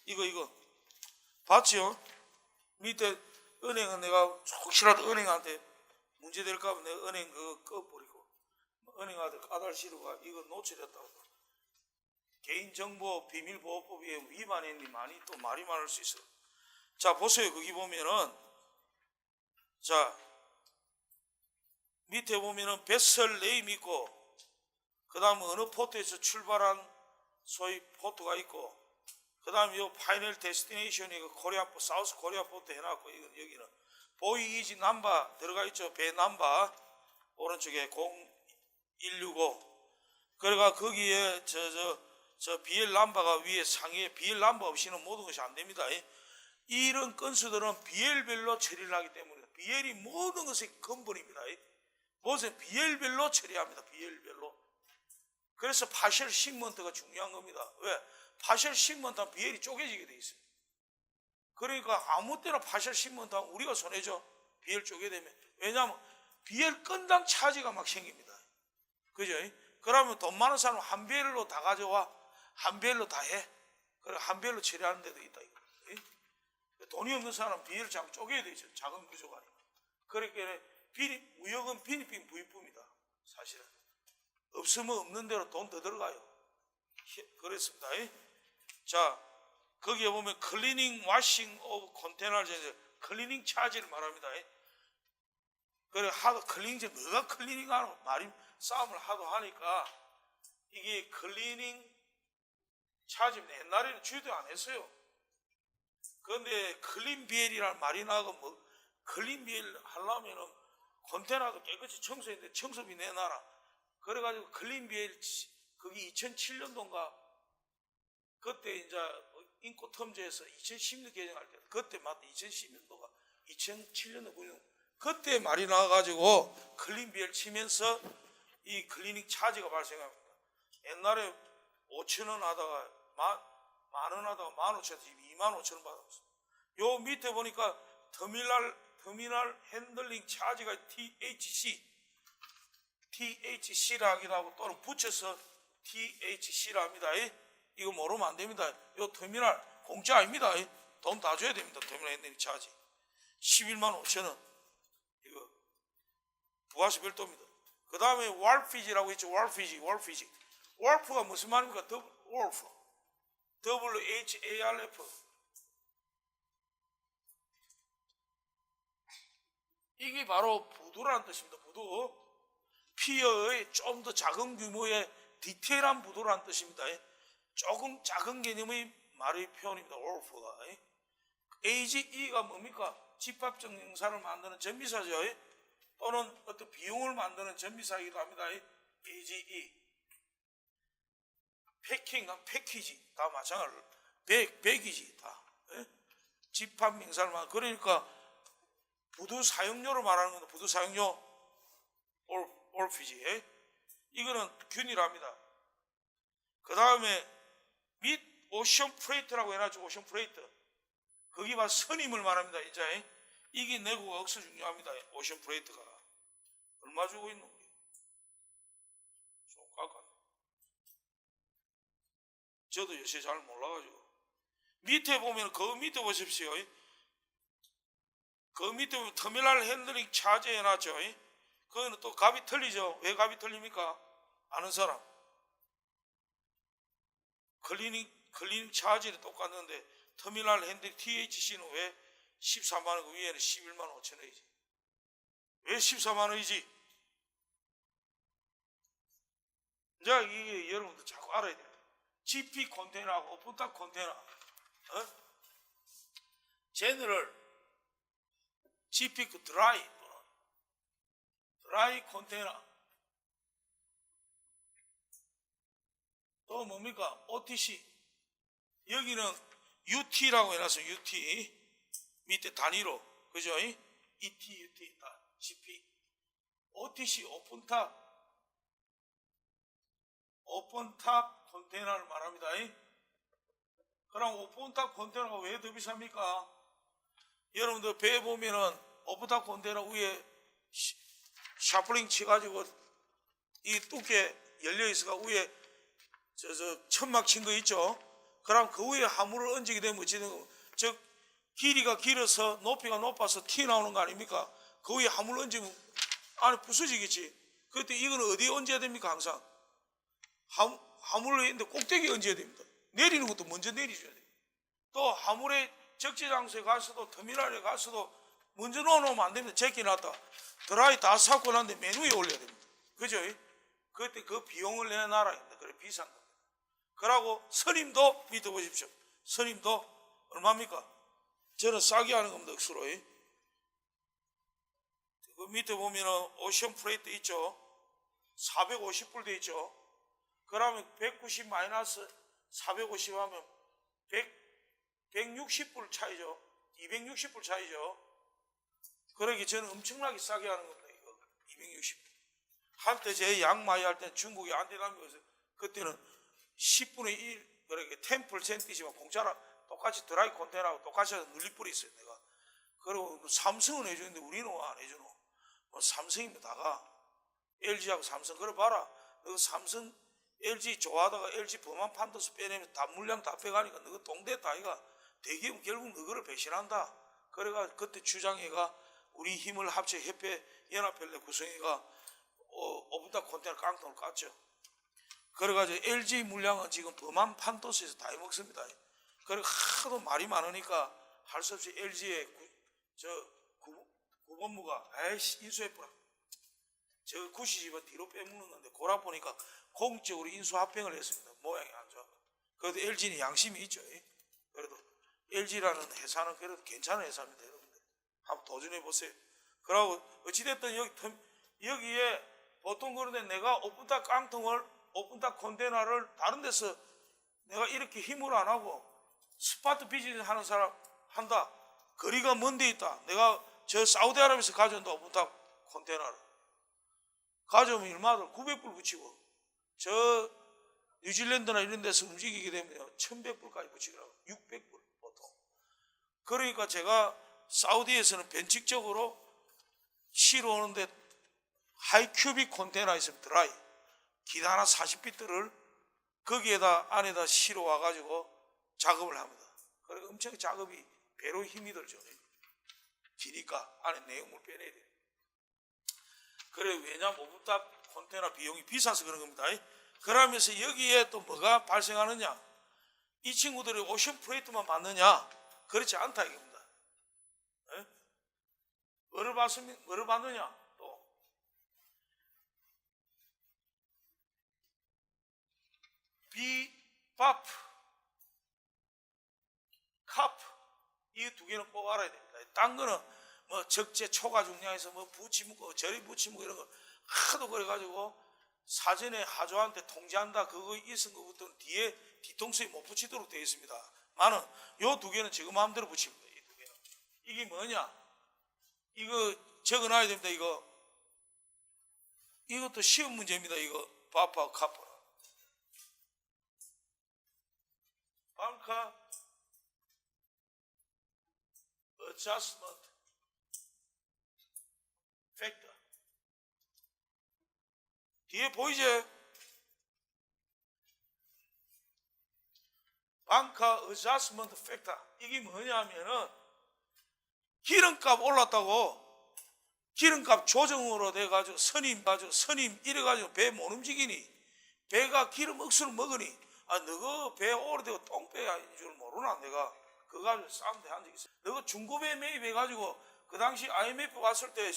이거 봤죠? 밑에 은행은 내가 혹시라도 은행한테 문제 될까봐 내가 은행 그거 꺼버리고, 은행한테 까달 시루가 이거 노출했다고 개인정보 비밀보호법에 위반했니 많이 또 말이 많을 수 있어요. 자, 보세요. 거기 보면은, 자, 밑에 보면은 베슬 네임 있고, 그 다음 어느 포트에서 출발한 소위 포트가 있고, 그 다음에 요 파이널 데스티네이션이 코리아, 사우스 코리아 포트 해놨고, 여기는 보이 이지 넘버 들어가 있죠. 배 넘버 오른쪽에 0165. 그러니까 거기에 저 BL 넘버가 위에 상위에 BL 넘버 없이는 모든 것이 안 됩니다. 이런 건수들은 BL별로 처리를 하기 때문에 BL이 모든 것의 근본입니다. 무슨 BL별로 처리합니다. BL별로. 그래서 파셜 식먼트가 중요한 겁니다. 왜? 파셜 식먼트는 BL이 쪼개지게 돼 있어요. 그러니까 아무 때나 파셜 식먼트는 우리가 손해죠. BL 쪼개되면. 왜냐하면 BL 건당 차지가 막 생깁니다. 그죠? 그러면 돈 많은 사람은 한 BL로 다 가져와. 한 BL로 다 해. 그래 한 BL로 처리하는 데도 있다. 돈이 없는 사람은 BL 자꾸 쪼개야 되죠. 자금 부족하니까. 그러니까 무역은 필리핀 부익부입니다. 사실은. 없으면 없는 대로 돈 더 들어가요. 그렇습니다. 자, 거기에 보면 클리닝, 와싱 오브 컨테이너, 클리닝 차지를 말합니다. 그래 하도 클리닝, 뭐가 클리닝하는 말이 싸움을 하도 하니까 이게 클리닝 차지입니다. 옛날에는 주의도 안 했어요. 그런데 클린 BL이라는 말이 나고 뭐 클린 BL 하려면은 컨테이너도 깨끗이 청소했는데 청소비 내놔라. 그래가지고 클린 BL 그게 2007년도인가 그때 이제 인코 텀즈에서 2010년 개정할 때 그때 맞다 2010년도가 2007년도 9년 그때 말이 나와가지고 클린 BL 치면서 이 클리닉 차지가 발생합니다. 옛날에 5,000원 하다가 만원 하다가 15,000원, 25,000원 받았어요. 요 밑에 보니까 터미널 핸들링 차지가 THC라 하기도 하고 또는 붙여서 THC라 합니다. 이거 모르면 안 됩니다. 요 터미널 공짜 아닙니다. 돈 다 줘야 됩니다. 터미널 핸들링 차지 115,000원 이거 부가세 별도입니다. 그 다음에 월피지라고 있죠. 월피지. 월프가 무슨 말입니까? 월프. WHARF. 이게 바로 부도라는 뜻입니다. 부도. 피어의 좀 더 작은 규모의 디테일한 부도라는 뜻입니다. 조금 작은 개념의 말의 표현입니다. 월프가. AGE가 뭡니까? 집합정형사를 만드는 전비사죠. 또는 어떤 비용을 만드는 전비사이기도 합니다. AGE. 패키지 다 마찬가지로 백이지 다. 집합명사를 만 그러니까 부두 사용료를 말하는 겁니다. 부두 사용료 올피지. 이거는 균일합니다. 그 다음에 및 오션 프레이트라고 해놨죠. 오션 프레이트. 거기 봐 선임을 말합니다. 이제 이게 내고가 억수 중요합니다. 오션 프레이트가 얼마 주고 있는 거예요? 좀 깎아. 저도 요새 잘 몰라가지고 밑에 보면 그 밑에 보십시오. 그 밑에 보면 터미널 핸들링 차지 해놨죠. 그거는 또 값이 틀리죠. 왜 값이 틀립니까? 아는 사람. 클리닝 차지는 똑같는데 터미널 핸들링 THC는 왜 14만 원, 그 위에는 11만 5천 원이지? 왜 14만 원이지? 이제 이게 여러분들 자꾸 알아야 돼요. GP 컨테이너하고 오픈탑 컨테이너. 제너럴 GP 그 드라이 컨테이너. 또 뭡니까? OTC. 여기는 UT라고 해놨어요. UT. 밑에 단위로. 그죠? ET, UT, GP. OTC, 오픈탑 컨테이너를 말합니다. 그럼 오픈탑 컨테이너가 왜 더 비쌉니까? 여러분들 배에 보면은 오픈탑 컨테이너 위에 샤플링 쳐가지고 이 두께 열려있어가 위에 천막 친 거 있죠? 그럼 그 위에 화물을 얹게 되면 어찌되는 즉 길이가 길어서 높이가 높아서 튀어나오는 거 아닙니까? 그 위에 화물을 얹으면 안에 부서지겠지. 그때 이건 어디에 얹어야 됩니까? 항상 화물을 했는데 꼭대기에 얹어야 됩니다. 내리는 것도 먼저 내리셔야 돼요. 또 화물에 적재 장소에 가서도 터미널에 가서도 먼저 넣어놓으면 안 됩니다. 제끼놨다 드라이 다 삭고 난 뒤에 맨 위에 올려야 됩니다. 그죠? 그때 그 비용을 내놔라. 그래 비싼 겁니다. 그러고 선임도 밑에 보십시오. 선임도 얼마입니까? 저는 싸게 하는 겁니다. 억수로. 그 밑에 보면은 오션 프레이트 있죠. 450불 돼 있죠. 그러면 190 마이너스 450 하면 160불 차이죠. 260불 차이죠. 그러기 저는 엄청나게 싸게 하는 겁니다. 이거 260불. 한때 제 양 많이 할 때 중국에 안대남이어서 그때는 10분의 1 그렇게 10%이지만 공짜라 똑같이 드라이 컨테이너하고 똑같이 해서 눌릴 뿔이 있어요. 내가. 그리고 삼성은 해주는데 우리는 안 해주노. 뭐 삼성이면 다가 LG하고 삼성 그래 봐라. 너 삼성 LG 좋아하다가 LG 범한 판도스 빼내면 다 물량 다 빼가니까 너가 동대다 아이가. 대기업 결국 너를 배신한다. 그래가 그때 주장회가 우리 힘을 합쳐 협회 연합회를 구성회가 오분다 컨테이너 깡통을 깠죠. 그래가지고 LG 물량은 지금 범한 판도스에서 다 해먹습니다. 그리고 하도 말이 많으니까 할 수 없이 LG의 구본무가 아이씨 인수해보라. 저 구시집은 뒤로 빼먹는데 고라 보니까 공적으로 인수합병을 했습니다. 모양이 안 좋아. 그래도 LG는 양심이 있죠. 그래도 LG라는 회사는 그래도 괜찮은 회사입니다. 여러분들 한번 도전해 보세요. 그러고 어찌됐든 여기에 보통 그런데 내가 오픈탁 깡통을 오픈탁 컨테이너를 다른 데서 내가 이렇게 힘을 안 하고 스파트 비즈니스 하는 사람 한다. 거리가 먼 데 있다. 내가 저 사우디아라비아에서 가져온다. 오픈탁 컨테이너를 가져오면 얼마들 900불 붙이고 저 뉴질랜드나 이런 데서 움직이게 되면 1100불까지 붙이더라고. 600불 보통. 그러니까 제가 사우디에서는 변칙적으로 실어 오는데 하이큐빅 컨테이너 있으면 드라이 기타 하나 40피트를 거기에다 안에다 실어 와가지고 작업을 합니다. 그러니까 엄청 작업이 배로 힘이 들죠. 기니까 안에 내용물 빼내야 돼요. 그래 왜냐면 오분탑 컨테이너 비용이 비싸서 그런 겁니다. 그러면서 여기에 또 뭐가 발생하느냐? 이 친구들이 오션 프레이트만 받느냐? 그렇지 않다 이겁니다. 뭐를 받느냐? 또 비바프, 카프 이 두 개는 꼭 알아야 됩니다. 딴 거는 뭐 적재 초과 중량에서 뭐 부치묻고 저리 부치묻고 이런 거 하도 그래가지고 사전에 하조한테 통지한다 그거 있은 것부터는 뒤에 뒤통수에 못 붙이도록 되어 있습니다. 나는 요 두 개는 지금 마음대로 붙입니다. 이 두 개는. 이게 뭐냐? 이거 적어놔야 됩니다. 이것도 시험 문제입니다. 이거 바프하고 카프. banker adjustment factor. 뒤에 보이지? banker adjustment factor. 이게 뭐냐면은 기름값 올랐다고 기름값 조정으로 돼가지고 선임 이래가지고 배 못 움직이니 배가 기름 억수로 먹으니 너가 배 오래되고 똥배인 줄 모르나 내가 그거 가지고 싸움대 한 적 있어. 너가 중고배 매입해가지고 그 당시 IMF 왔을 때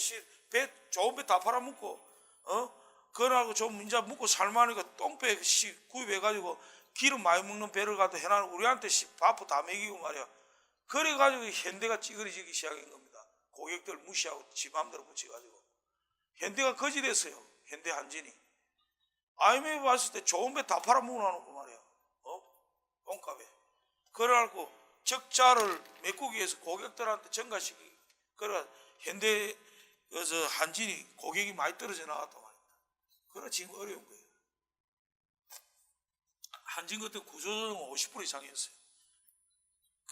배 좋은 배 다 팔아먹고 그러고 좀 이제 먹고 살만하니까 똥배 구입해가지고 기름 많이 먹는 배를 갖다 해놔 우리한테 바프 다 먹이고 말이야. 그래가지고 현대가 찌그러지기 시작한 겁니다. 고객들 무시하고 지 맘대로 붙여가지고 현대가 거지 됐어요. 현대 한진이 IMF 왔을 때 좋은 배 다 팔아먹어놓고 말이야. 똥값에. 그래갖고 적자를 메꾸기 위해서 고객들한테 전가시키기. 그래 현대 한진이 고객이 많이 떨어져 나갔단 말입니다. 그래 지금 어려운 거예요. 한진 그때 구조조정 50% 이상이었어요.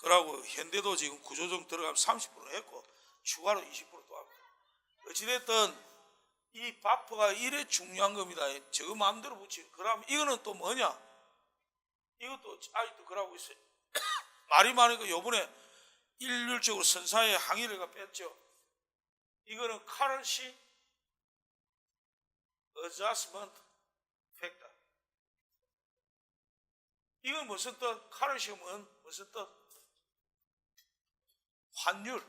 그러고 현대도 지금 구조조정 들어가면 30% 했고 추가로 20%또 합니다. 어찌됐든 이 바프가 이래 중요한 겁니다. 저거 마음대로 붙이고. 그러면 이거는 또 뭐냐? 이것도 아직도 그러고 있어요. 말이 많으니까 요번에 일률적으로 선사의 항의를 뺐죠. 이거는 currency adjustment factor. 이건 무슨 뜻? 카르시움은 무슨 뜻? 환율.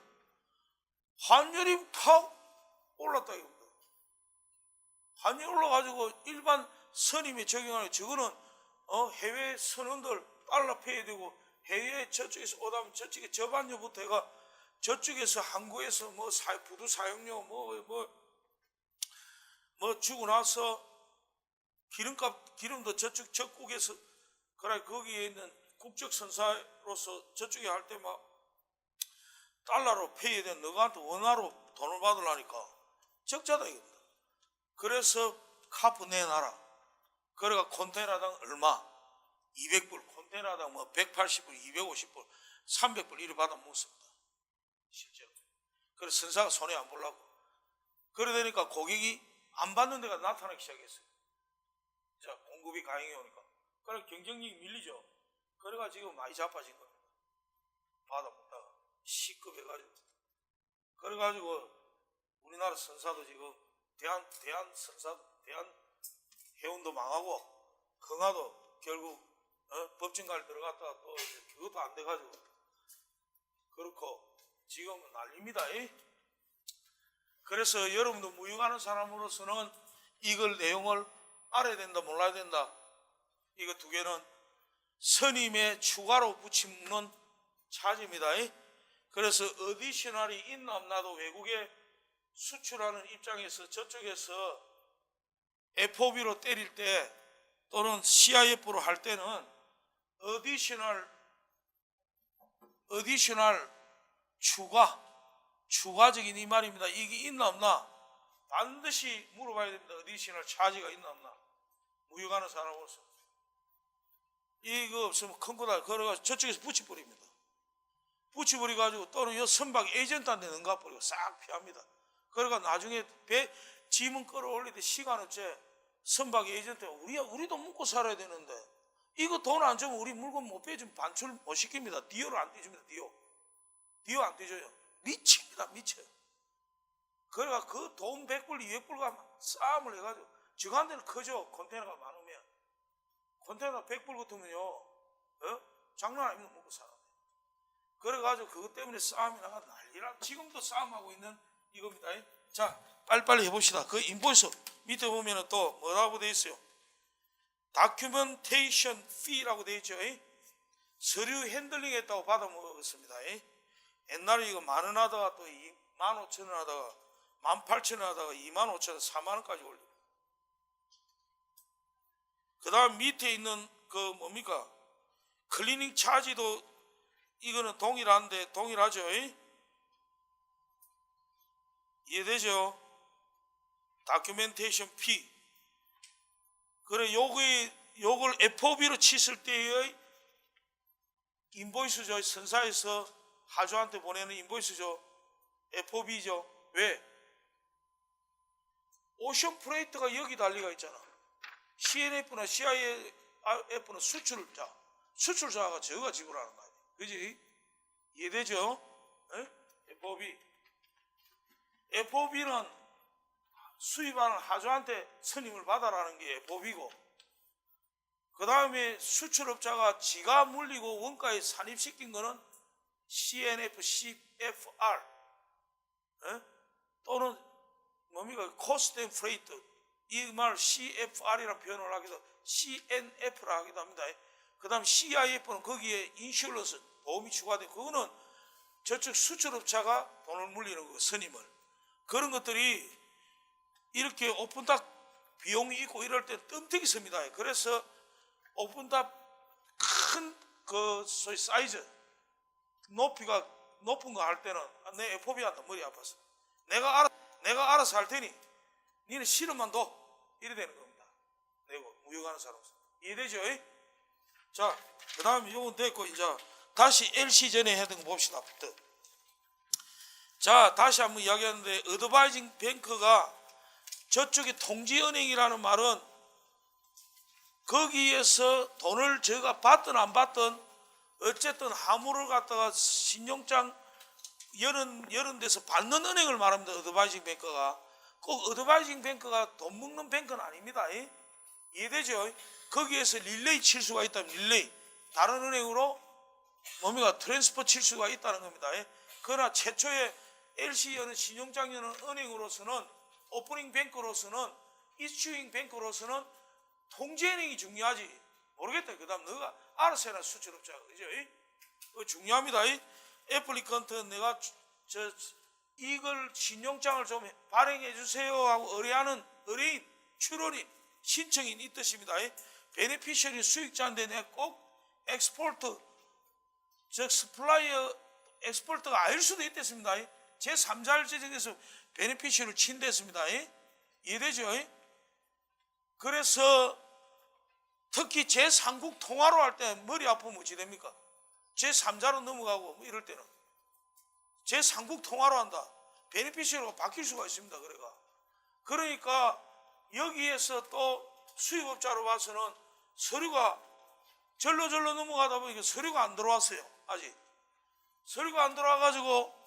환율이 팍 올랐다 이겁니다. 환율이 올라가지고 일반 선임이 적용하는 저거는 해외 선원들 달러 페이 되고 해외 저쪽에서 오다면 저쪽에 저반료부터 해가 저쪽에서 한국에서 뭐 부두 사용료 뭐 주고 나서 기름도 저쪽 적국에서 그래 거기에 있는 국적 선사로서 저쪽에 할 때 막 달러로 페이해야 돼. 너한테 원화로 돈을 받으려니까 적자다 이겁니다. 그래서 카프 내놔라. 그래가 컨테이너당 얼마? 200불. 컨테이너당 뭐 180불, 250불, 300불 이리 받아 먹습니다. 실제로. 그래서 선사가 손해 안 보려고. 그래 되니까 고객이 안 받는 데가 나타나기 시작했어요. 자, 공급이 가행해 오니까. 그래 경쟁력이 밀리죠. 그래가 지금 많이 자빠진 겁니다. 받아 먹다가 시급해가지고. 그래가지고 우리나라 선사도 지금 대한 해운도 망하고 흥하도 결국 법정가를 들어갔다가 또 그것도 안 돼가지고 그렇고 지금 난립니다. 그래서 여러분도 무역하는 사람으로서는 이걸 내용을 알아야 된다 몰라야 된다. 이거 두 개는 선임의 추가로 붙이는 차지입니다. 그래서 어디셔널이 있나 없나도 외국에 수출하는 입장에서 저쪽에서 FOB로 때릴 때 또는 CIF로 할 때는 어디셔널 추가적인 이 말입니다. 이게 있나 없나 반드시 물어봐야 됩니다. 어디셔널 차지가 있나 없나 무역하는 사람으로서 이거 없으면 큰 거다. 그래가지고 저쪽에서 붙여버립니다. 붙여버려가지고 또는 이 선박 에이전트한테 넘가버리고 싹 피합니다. 그러니까 나중에 짐은 끌어올릴 때 시간 없지. 선박 에이전트가 우리도 먹고 살아야 되는데 이거 돈 안 주면 우리 물건 못 빼주면 반출 못 시킵니다. 디오를 안 떼줍니다. 디오 안 떼줘요. 미칩니다. 미쳐요. 그러니까 그 돈 100불 200불과 싸움을 해가지고 저간데는 크죠. 컨테이너가 많으면 컨테이너 100불 같으면요 장난 아니면 먹고 살아. 그래가지고 그것 때문에 싸움이 나가 난리라. 지금도 싸움하고 있는 이겁니다. 자, 빨리빨리 해봅시다. 그 인보이스 밑에 보면은 또 뭐라고 되어 있어요? 다큐멘테이션 피라고 되어 있죠. 서류 핸들링 했다고 받아 먹었습니다. 옛날에 이거 10,000원 하다가 또 25,000원 하다가 18,000원 하다가 25,000원, 40,000원까지 올려. 그 다음 밑에 있는 그 뭡니까? 클리닝 차지도 이거는 동일하죠. 이해되죠? 다큐멘테이션 피. 그래 요걸 FOB로 치실 때의 인보이스죠. 선사에서 하주한테 보내는 인보이스죠. FOB죠. 왜? 오션 프레이트가 여기 달리가 있잖아. CNF나 CIF는 수출자가 저가 지불하는 거야. 그지? 이해되죠? FOB는 수입하는 하주한테 선임을 받아라는 게 FOB고, 그 다음에 수출업자가 지가 물리고 원가에 산입시킨 거는 CNF, CFR 또는 뭡니까? 코스트 앤 프레이트. 이 말 CFR이라는 표현을 하기도 CNF라 하기도 합니다. 그 다음 CIF는 거기에 인슈런스 보험이 추가되고, 그거는 저쪽 수출업자가 돈을 물리는 거, 선임을. 그런 것들이 이렇게 오픈답 비용이 있고 이럴 때 뜸뜨기 씁니다. 그래서 오픈답 큰 그 소위 사이즈 높이가 높은 거 할 때는 내 FOB한테 머리 아팠어. 내가 알아서 할 테니 니는 실험만 둬. 이래 되는 겁니다. 내고 무역하는 사람으로서. 이해되죠? 자, 그 다음에 이건 됐고, 이제 다시 LC 전에 했던 거 봅시다. 자, 다시 한번 이야기하는데, 어드바이징 뱅크가 저쪽에 통지은행이라는 말은 거기에서 돈을 제가 받든 안 받든 어쨌든 화물을 갖다가 신용장 여는 데서 받는 은행을 말합니다. 어드바이징 뱅크가. 꼭 어드바이징 뱅크가 돈 먹는 뱅크는 아닙니다. 이해되죠? 거기에서 릴레이 칠 수가 있다면 릴레이. 다른 은행으로 뭡니까? 트랜스퍼 칠 수가 있다는 겁니다. 그러나 최초의 LC여는 신용장려는 은행으로서는 오프닝 뱅크로서는 이슈잉 뱅크로서는 통지은행이 중요하지. 모르겠다. 그 다음 너가 알아서 해라. 수출업자. 그죠? 그거 중요합니다. 애플리컨트 내가 이걸 신용장을 좀 발행해 주세요 하고 의뢰하는 의뢰인, 출원인, 신청인 이 뜻입니다. 베네피셔리 수익자인데 내가 꼭 엑스포트, 즉 스플라이어 엑스포트가 아닐 수도 있겠습니다. 제3자를 지정해서 베네피셔리를 친댔습니다. 이해되죠? 그래서 특히 제3국 통화로 할 때 머리 아프면 어찌 됩니까? 제3자로 넘어가고 뭐 이럴 때는 제3국 통화로 한다. 베네피셔리가 바뀔 수가 있습니다. 그러니까 여기에서 또 수입업자로 봐서는 서류가 절로 넘어가다 보니까 서류가 안 들어왔어요. 아직 서류가 안 들어와가지고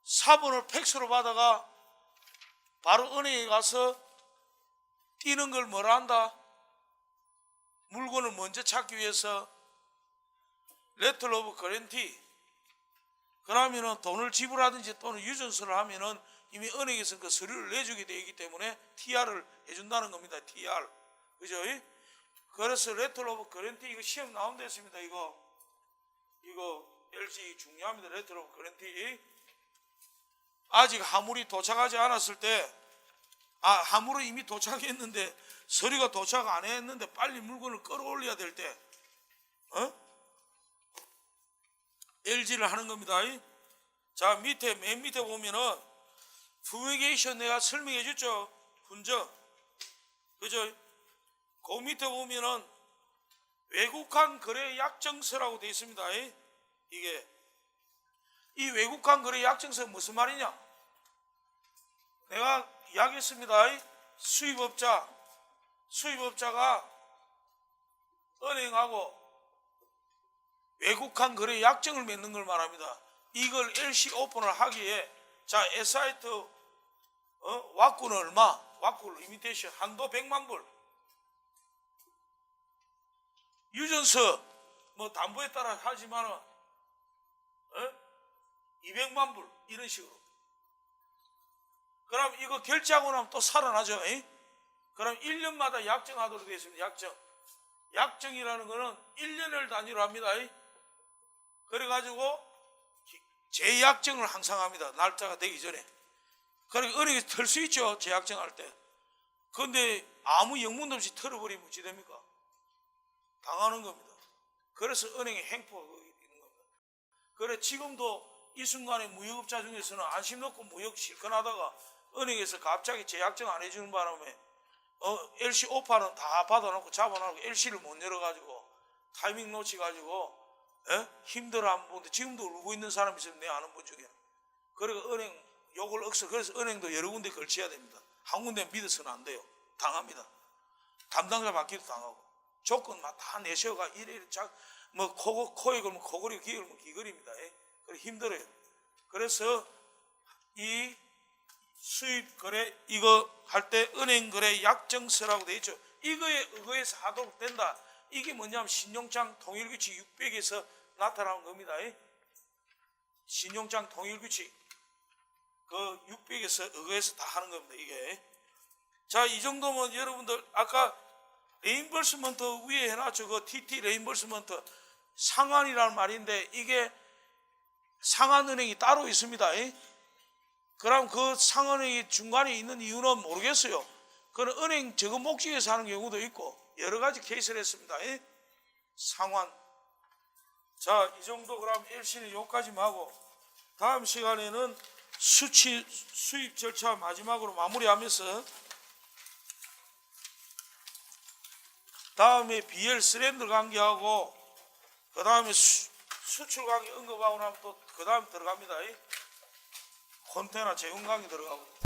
사본을 팩스로 받아가 바로 은행에 가서 뛰는 걸 뭐라 한다? 물건을 먼저 찾기 위해서 레터 오브 거랜티, 그러면은 돈을 지불하든지 또는 유전서를 하면은 이미 은행에서 그 서류를 내주게 되기 때문에 TR을 해준다는 겁니다. TR. 그죠? 그래서 레터 오브 거랜티, 이거 시험 나온다 했습니다. 이거 LG 중요합니다. 레터 오브 거랜티. 아직 화물이 도착하지 않았을 때, 화물은 이미 도착했는데 서류가 도착 안 했는데 빨리 물건을 끌어올려야 될 때, LG를 하는 겁니다. 자, 맨 밑에 보면은 푸미게이션 내가 설명해 줬죠. 분석. 그죠? 그 밑에 보면은 외국환 거래 약정서라고 되어 있습니다. 이게 이 외국환 거래 약정서 무슨 말이냐? 내가 이야기했습니다. 수입업자가 은행하고 외국환 거래 약정을 맺는 걸 말합니다. 이걸 LC 오픈을 하기에, 자, 에사이트 왁구는 얼마? 왁구 리미테이션 한도 100만 불. 유전서 뭐 담보에 따라 하지만은 200만 불 이런 식으로. 그럼 이거 결제하고 나면 또 살아나죠. 그럼 1년마다 약정하도록 되어 있습니다. 약정이라는 거는 1년을 단위로 합니다. 그래가지고 재약정을 항상 합니다. 날짜가 되기 전에. 그러니까 은행에서 털 수 있죠. 재약정할 때. 그런데 아무 영문도 없이 털어버리면 어찌 됩니까? 당하는 겁니다. 그래서 은행에 행포가 있는 겁니다. 그래 지금도 이 순간에 무역업자 중에서는 안심 놓고 무역 실컷 하다가 은행에서 갑자기 재약정 안 해주는 바람에 LC 오파는 다 받아놓고 잡아놓고 LC를 못 열어가지고 타이밍 놓치가지고 힘들어하는 분들, 지금도 울고 있는 사람이 있어요. 내 아는 분 중에. 그러니까 은행 욕을 억서. 그래서 은행도 여러 군데 걸쳐야 됩니다. 한 군데 믿어서는 안 돼요. 당합니다. 담당자 받기도 당하고 조건 막 다 내셔가 이래 뭐 코에 걸면 코걸이, 귀에 걸면 귀걸입니다. 그래 힘들어요. 그래서 이 수입 거래 이거 할 때 은행 거래 약정서라고 되어 있죠. 이거에 의거해서 하도록 된다. 이게 뭐냐면 신용장 통일규칙 600에서 나타나는 겁니다. 신용장 통일규칙 그 600에서 의거해서 다 하는 겁니다. 이게. 자, 이 정도면 여러분들 아까 레인버스먼트 위에 해놨죠. 그 TT 레인버스먼트 상환이라는 말인데 이게 상환은행이 따로 있습니다. 그럼 그 상환은행이 중간에 있는 이유는 모르겠어요. 그런 은행 저거 목적에서 하는 경우도 있고 여러 가지 케이스를 했습니다. 상환. 자, 이 정도 그럼 LC는 여기까지만 하고 다음 시간에는 수입 절차 마지막으로 마무리하면서 다음에 BL 스랜드 관계하고 그 다음에 수출 관계 언급하고 나면 또 그 다음 들어갑니다. 컨테이너 재운 관계 들어가고